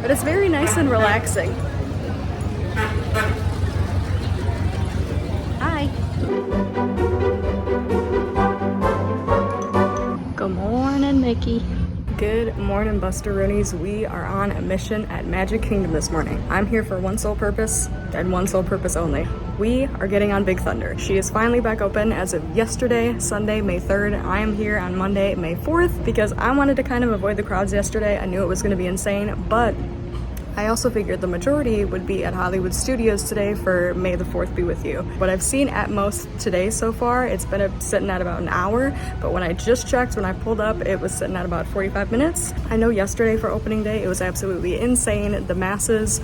but it's very nice and relaxing. Hi. Good morning, Mickey. Good morning, Buster-roonies. We are on a mission at Magic Kingdom this morning. I'm here for one sole purpose and one sole purpose only. We are getting on Big Thunder. She is finally back open as of yesterday, Sunday, May 3rd. I am here on Monday, May 4th, because I wanted to kind of avoid the crowds yesterday. I knew it was going to be insane, but I also figured the majority would be at Hollywood Studios today for May the 4th be with you. What I've seen at most today so far, it's been sitting at about an hour, but when I just checked, when I pulled up, it was sitting at about 45 minutes. I know yesterday for opening day, it was absolutely insane. The masses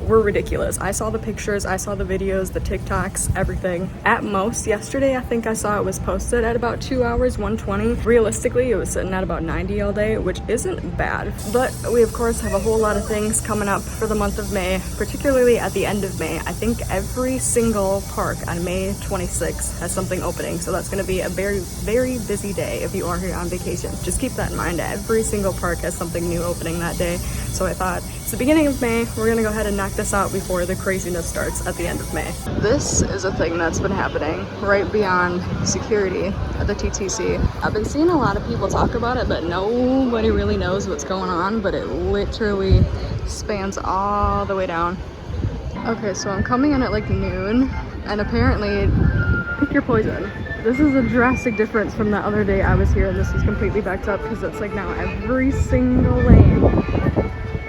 were ridiculous. I saw the pictures, I saw the videos, the TikToks, everything. At most yesterday, I think I saw it was posted at about 2 hours, 120. Realistically, it was sitting at about 90 all day, which isn't bad. But we of course have a whole lot of things coming up for the month of May, particularly at the end of May. I think every single park on May 26th has something opening. So that's gonna be a very, very busy day if you are here on vacation. Just keep that in mind. Every single park has something new opening that day. So I thought, it's the beginning of May, we're gonna go ahead and knock this out before the craziness starts at the end of May. This is a thing that's been happening right beyond security at the TTC. I've been seeing a lot of people talk about it, but nobody really knows what's going on, but it literally spans all the way down. Okay, so I'm coming in at like noon, and apparently, pick your poison. This is a drastic difference from the other day I was here, and this is completely backed up because it's like now every single lane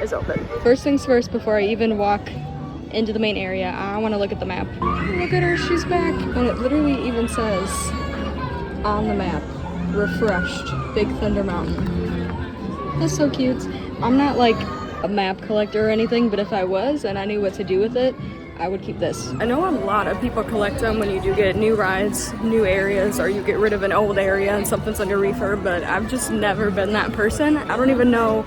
is open. First things first, before I even walk into the main area, I want to look at the map. Look at her, she's back. And it literally even says on the map, refreshed Big Thunder Mountain. That's so cute. I'm not like a map collector or anything, but if I was and I knew what to do with it, I would keep this. I know a lot of people collect them when you do get new rides, new areas, or you get rid of an old area and something's under refurb, but I've just never been that person. I don't even know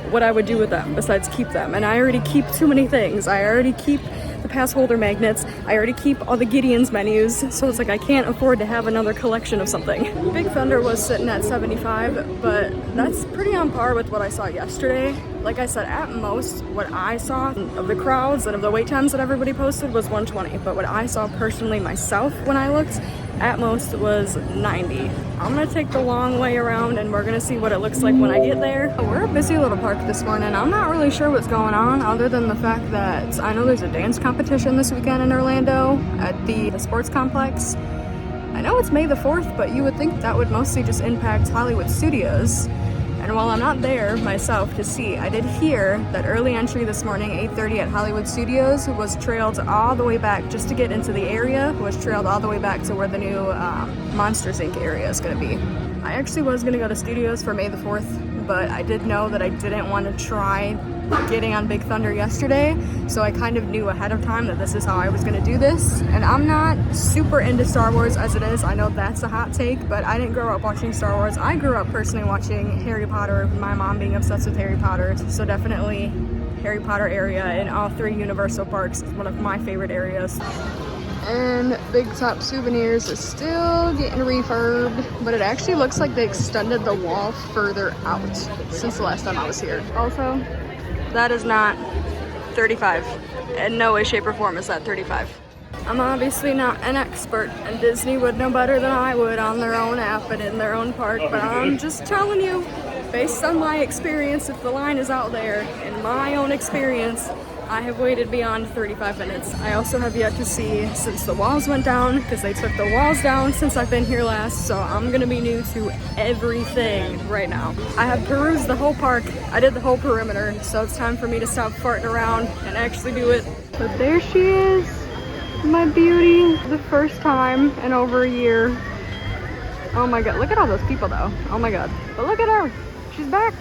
what I would do with them besides keep them. And I already keep too many things. I already keep the pass holder magnets. I already keep all the Gideon's menus. So it's like I can't afford to have another collection of something. Big Thunder was sitting at 75, but that's pretty on par with what I saw yesterday. Like I said, at most, what I saw of the crowds and of the wait times that everybody posted was 120. But what I saw personally myself when I looked, at most was 90. I'm gonna take the long way around and we're gonna see what it looks like when I get there. We're a busy little park this morning. I'm not really sure what's going on other than the fact that I know there's a dance competition this weekend in Orlando at the sports complex. I know it's May the 4th, but you would think that would mostly just impact Hollywood Studios. And while I'm not there myself to see, I did hear that early entry this morning, 8:30 at Hollywood Studios, was trailed all the way back just to get into the area, was trailed all the way back to where the new Monsters Inc. area is gonna be. I actually was gonna go to Studios for May the 4th, but I did know that I didn't want to try getting on Big Thunder yesterday, so I kind of knew ahead of time that this is how I was gonna do this. And I'm not super into Star Wars as it is. I know that's a hot take, but I didn't grow up watching Star Wars. I grew up personally watching Harry Potter, my mom being obsessed with Harry Potter, so definitely Harry Potter area in all three Universal parks is one of my favorite areas. And Big Top Souvenirs is still getting refurbed, but it actually looks like they extended the wall further out since the last time I was here. Also, that is not 35. In no way, shape, or form is that 35. I'm obviously not an expert, and Disney would know better than I would on their own app and in their own park, but I'm just telling you, based on my experience, if the line is out there, in my own experience, I have waited beyond 35 minutes. I also have yet to see since the walls went down, because they took the walls down since I've been here last, so I'm gonna be new to everything right now. I have perused the whole park. I did the whole perimeter, so it's time for me to stop farting around and actually do it. So there she is, my beauty, the first time in over a year. Oh my god, look at all those people though. Oh my god, but look at her, she's back.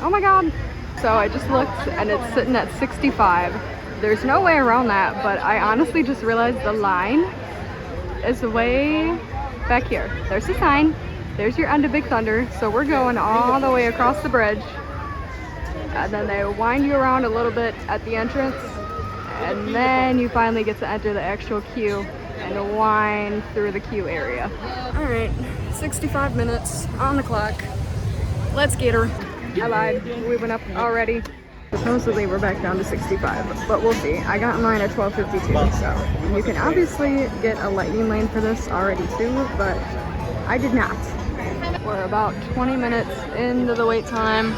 Oh my god. So I just looked and it's sitting at 65. There's no way around that, but I honestly just realized the line is way back here. There's the sign. There's your end of Big Thunder. So we're going all the way across the bridge. And then they wind you around a little bit at the entrance. And then you finally get to enter the actual queue and wind through the queue area. All right, 65 minutes on the clock. Let's get her. I lied, we went up already. Supposedly we're back down to 65, but we'll see. I got mine at 12:52, so you can obviously get a lightning lane for this already too, but I did not. We're about 20 minutes into the wait time,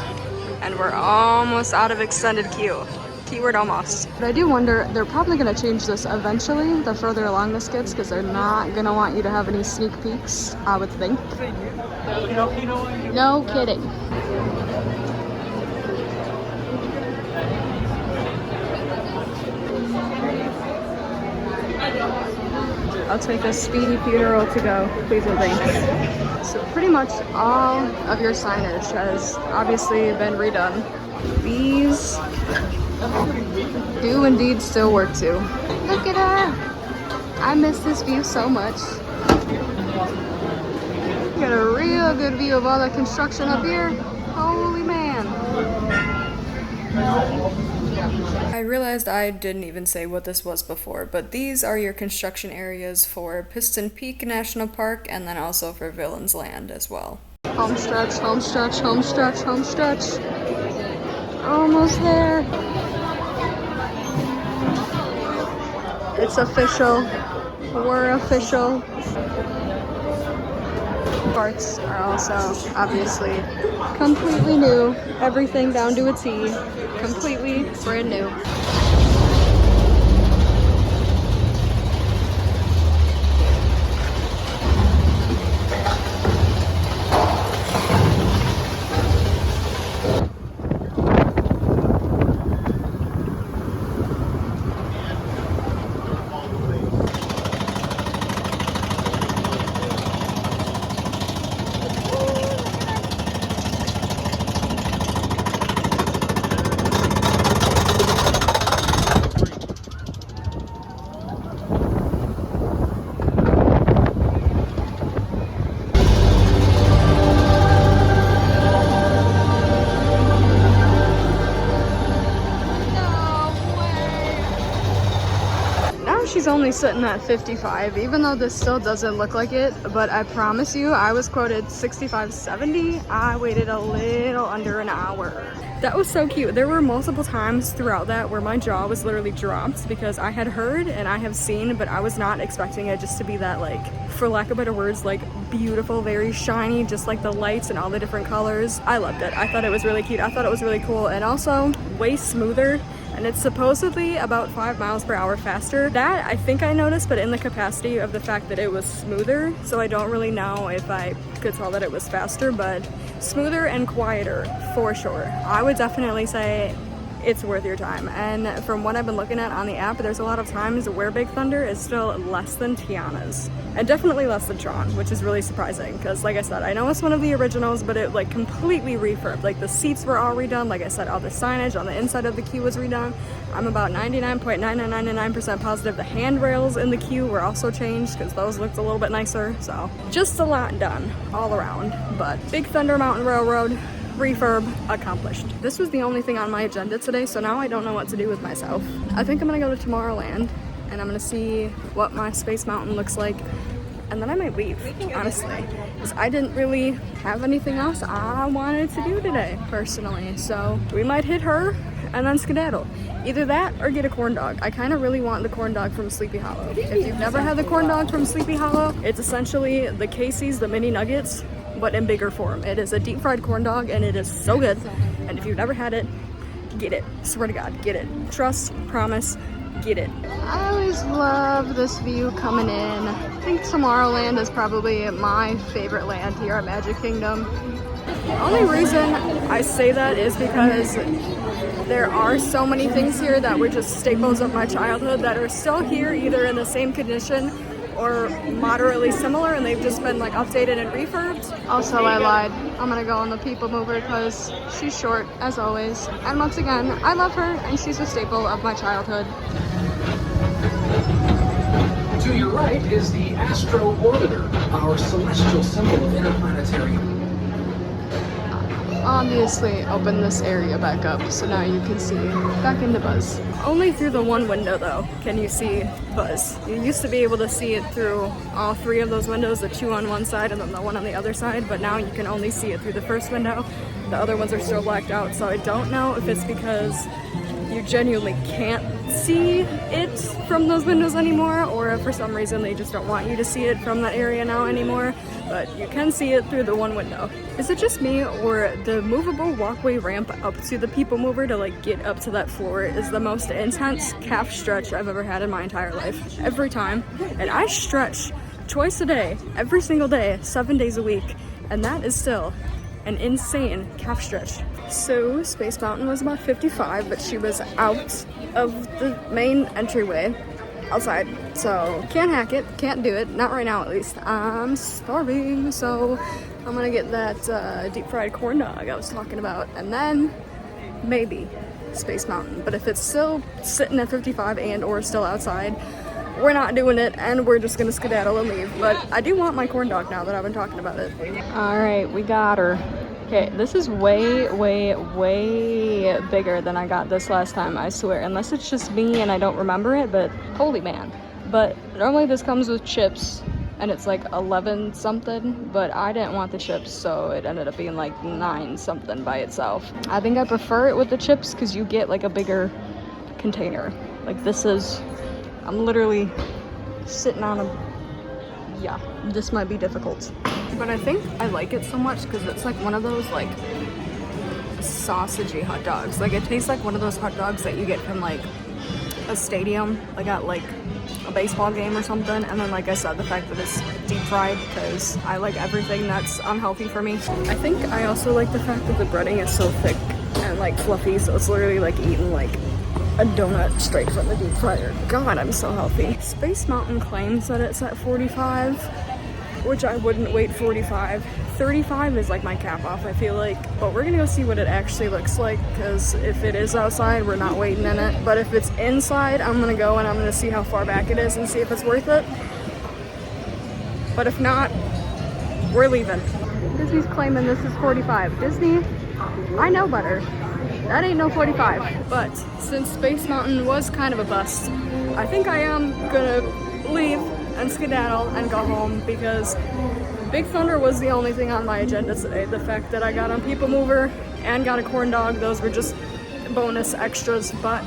and we're almost out of extended queue. Keyword almost. But I do wonder, they're probably going to change this eventually, the further along this gets, because they're not going to want you to have any sneak peeks, I would think. No kidding. I'll take a speedy funeral to go, please and thanks. So pretty much all of your signage has obviously been redone. These do indeed still work too. Look at her! I miss this view so much. Got a real good view of all the construction up here. Holy man! I realized I didn't even say what this was before, but these are your construction areas for Piston Peak National Park and then also for Villains Land as well. Home stretch, home stretch, home stretch, home stretch. Almost there. It's official. We're official. Parts are also obviously completely new. Everything down to a T. Completely brand new. She's only sitting at 55, even though this still doesn't look like it, but I promise you, I was quoted 65-70. I waited a little under an hour. That was so cute. There were multiple times throughout that where my jaw was literally dropped because I had heard and I have seen, but I was not expecting it just to be that, like, for lack of better words, like beautiful, very shiny, just like the lights and all the different colors. I loved it. I thought it was really cute. I thought it was really cool, and also way smoother. And it's supposedly about 5 miles per hour faster. That I think I noticed, but in the capacity of the fact that it was smoother. So I don't really know if I could tell that it was faster, but smoother and quieter for sure. I would definitely say it's worth your time. And from what I've been looking at on the app, there's a lot of times where Big Thunder is still less than Tiana's. And definitely less than Tron, which is really surprising because, like I said, I know it's one of the originals, but it like completely refurbed. Like the seats were all redone. Like I said, all the signage on the inside of the queue was redone. I'm about 99.9999% positive the handrails in the queue were also changed because those looked a little bit nicer. So just a lot done all around. But Big Thunder Mountain Railroad refurb accomplished. This was the only thing on my agenda today, so now I don't know what to do with myself. I think I'm gonna go to Tomorrowland and I'm gonna see what my Space Mountain looks like, and then I might leave, honestly, because I didn't really have anything else I wanted to do today, personally. So we might hit her and then skedaddle. Either that or get a corn dog. I kind of really want the corn dog from Sleepy Hollow. If you've never had the corn dog from Sleepy Hollow, it's essentially the Casey's, the mini nuggets, but in bigger form. It is a deep fried corn dog and it is so good. And if you've never had it, get it. Swear to God, get it. Trust, promise, get it. I always love this view coming in. I think Tomorrowland is probably my favorite land here at Magic Kingdom. The only reason I say that is because there are so many things here that were just staples of my childhood that are still here, either in the same condition or moderately similar, and they've just been like updated and refurbed. Also, I lied. I'm gonna go on the People Mover because she's short, as always. And once again, I love her, and she's a staple of my childhood. To your right is the Astro Orbiter, our celestial symbol of interplanetary. Obviously open this area back up so now you can see back into Buzz. Only through the one window though can you see Buzz. You used to be able to see it through all three of those windows, the two on one side and then the one on the other side, but now you can only see it through the first window. The other ones are still blacked out, so I don't know if it's because you genuinely can't see it from those windows anymore, or if for some reason they just don't want you to see it from that area now anymore, but you can see it through the one window. Is it just me, or the movable walkway ramp up to the people mover to like get up to that floor is the most intense calf stretch I've ever had in my entire life. Every time. And I stretch twice a day, every single day, 7 days a week, and that is still an insane calf stretch. So Space Mountain was about 55, but she was out of the main entryway outside, so can't hack it, can't do it, not right now at least. I'm starving, so I'm gonna get that deep fried corn dog I was talking about, and then maybe Space Mountain. But if it's still sitting at 55 and or still outside, we're not doing it, and we're just gonna skedaddle and leave. But I do want my corn dog now that I've been talking about it. All right, we got her. Okay, this is way, way, way bigger than I got this last time, I swear. Unless it's just me and I don't remember it, but holy man. But normally this comes with chips, and it's like 11 something, but I didn't want the chips, so it ended up being like 9 something by itself. I think I prefer it with the chips because you get like a bigger container. Like this is, I'm literally sitting on a, yeah, this might be difficult. But I think I like it so much because it's like one of those like sausagey hot dogs. Like it tastes like one of those hot dogs that you get from like a stadium, like at like a baseball game or something. And then like I said, the fact that it's deep fried, because I like everything that's unhealthy for me. I think I also like the fact that the breading is so thick and like fluffy, so it's literally like eating like a donut straight from the deep fryer. God, I'm so healthy. Space Mountain claims that it's at 45, which I wouldn't wait 45. 35 is like my cap off, I feel like. But we're gonna go see what it actually looks like, because if it is outside, we're not waiting in it. But if it's inside, I'm gonna go and I'm gonna see how far back it is and see if it's worth it. But if not, we're leaving. Disney's claiming this is 45. Disney, I know better. That ain't no 45. But since Space Mountain was kind of a bust, I think I am gonna leave and skedaddle and go home, because Big Thunder was the only thing on my agenda today. The fact that I got on People Mover and got a corn dog, those were just bonus extras. But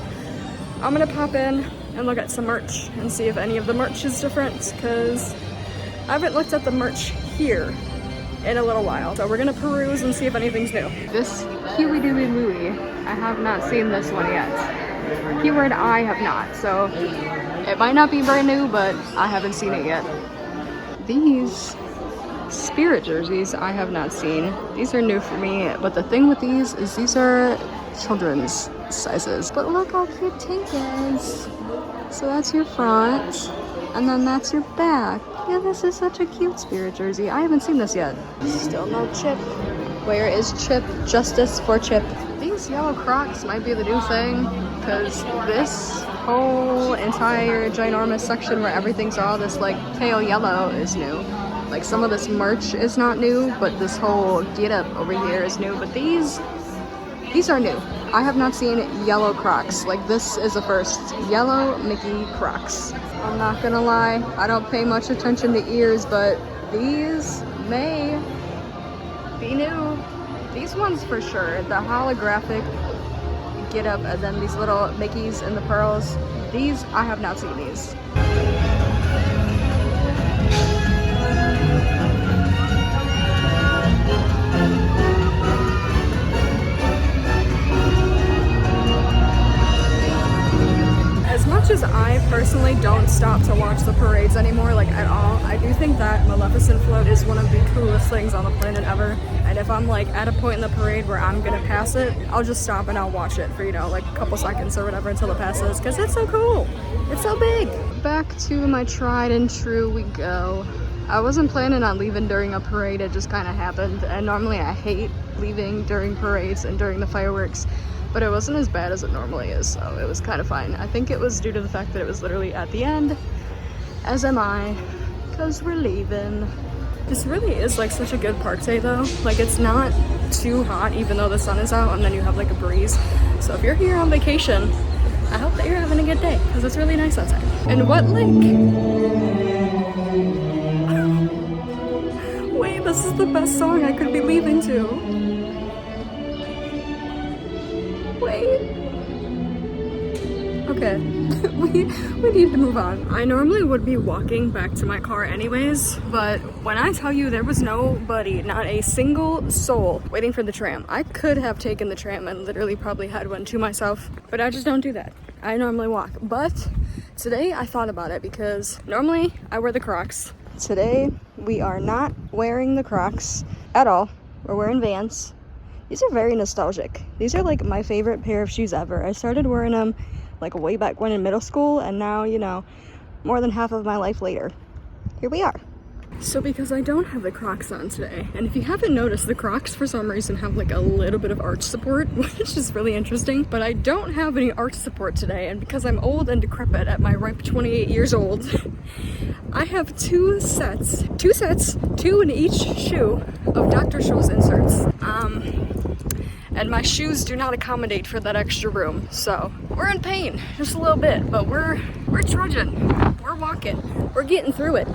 I'm gonna pop in and look at some merch and see if any of the merch is different, because I haven't looked at the merch here in a little while. So we're gonna peruse and see if anything's new. This Huey Dewey Louie, I have not seen this one yet. Keyword I have not, so it might not be brand new, but I haven't seen it yet. These Spirit jerseys I have not seen. These are new for me, but the thing with these is these are children's sizes. But look how cute Tink is. So that's your front, and then that's your back. Yeah, this is such a cute Spirit jersey. I haven't seen this yet. Still no Chip. Where is Chip? Justice for Chip. These yellow Crocs might be the new thing, because this whole entire ginormous section where everything's all this like pale yellow is new. Like some of this merch is not new, but this whole getup over here is new. But these are new. I have not seen yellow Crocs. Like this is a first. Yellow Mickey Crocs. I'm not gonna lie, I don't pay much attention to ears, but these may be new. These ones for sure. The holographic getup and then these little Mickeys and the pearls. These, I have not seen these. As much as I personally don't stop to watch the parades anymore, like at all, I do think that Maleficent float is one of the coolest things on the planet ever. And if I'm like at a point in the parade where I'm gonna pass it, I'll just stop and I'll watch it for, you know, like a couple seconds or whatever until it passes, because it's so cool. It's so big. Back to my tried and true we go. I wasn't planning on leaving during a parade, it just kind of happened. And normally I hate leaving during parades and during the fireworks, but it wasn't as bad as it normally is, so it was kind of fine. I think it was due to the fact that it was literally at the end, as am I, because we're leaving. This really is like such a good park day though. Like it's not too hot even though the sun is out, and then you have like a breeze. So if you're here on vacation, I hope that you're having a good day, because it's really nice outside. And what link? Wait, this is the best song I could be leaving to. Okay, we need to move on. I normally would be walking back to my car anyways, but when I tell you there was nobody, not a single soul waiting for the tram. I could have taken the tram and literally probably had one to myself, but I just don't do that. I normally walk, but today I thought about it because normally I wear the Crocs. Today we are not wearing the Crocs at all. We're wearing Vans. These are very nostalgic. These are like my favorite pair of shoes ever. I started wearing them like way back when in middle school, and now, you know, more than half of my life later, here we are. So because I don't have the Crocs on today, and if you haven't noticed, the Crocs for some reason have like a little bit of arch support, which is really interesting, but I don't have any arch support today, and because I'm old and decrepit at my ripe 28 years old, I have two sets, two in each shoe of Dr. Scholl's inserts. And my shoes do not accommodate for that extra room, so we're in pain just a little bit, but we're trudging, we're walking, we're getting through it.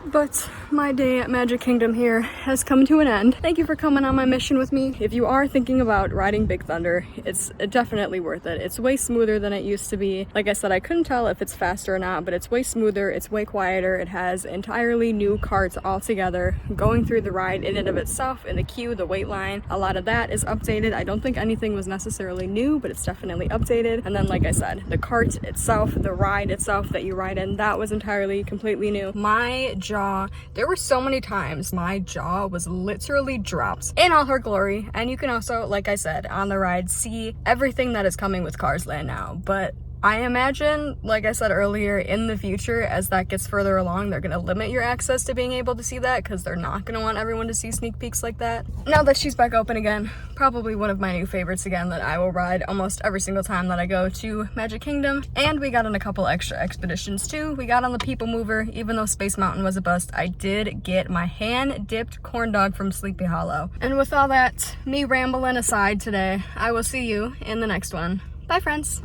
But my day at Magic Kingdom here has come to an end. Thank you for coming on my mission with me. If you are thinking about riding Big Thunder, it's definitely worth it. It's way smoother than it used to be. Like I said, I couldn't tell if it's faster or not, but it's way smoother, it's way quieter. It has entirely new carts altogether. Going through the ride in and of itself, in the queue, the wait line, a lot of that is updated. I don't think anything was necessarily new, but it's definitely updated. And then, like I said, the cart itself, the ride itself that you ride in, that was entirely, completely new. My jaw, there were so many times my jaw was literally dropped in all her glory. And you can also, like I said, on the ride see everything that is coming with Cars Land now. But I imagine, like I said earlier, in the future, as that gets further along, they're gonna limit your access to being able to see that because they're not gonna want everyone to see sneak peeks like that. Now that she's back open again, probably one of my new favorites again that I will ride almost every single time that I go to Magic Kingdom. And we got on a couple extra expeditions too. We got on the People Mover. Even though Space Mountain was a bust, I did get my hand-dipped corn dog from Sleepy Hollow. And with all that, me rambling aside today, I will see you in the next one. Bye, friends.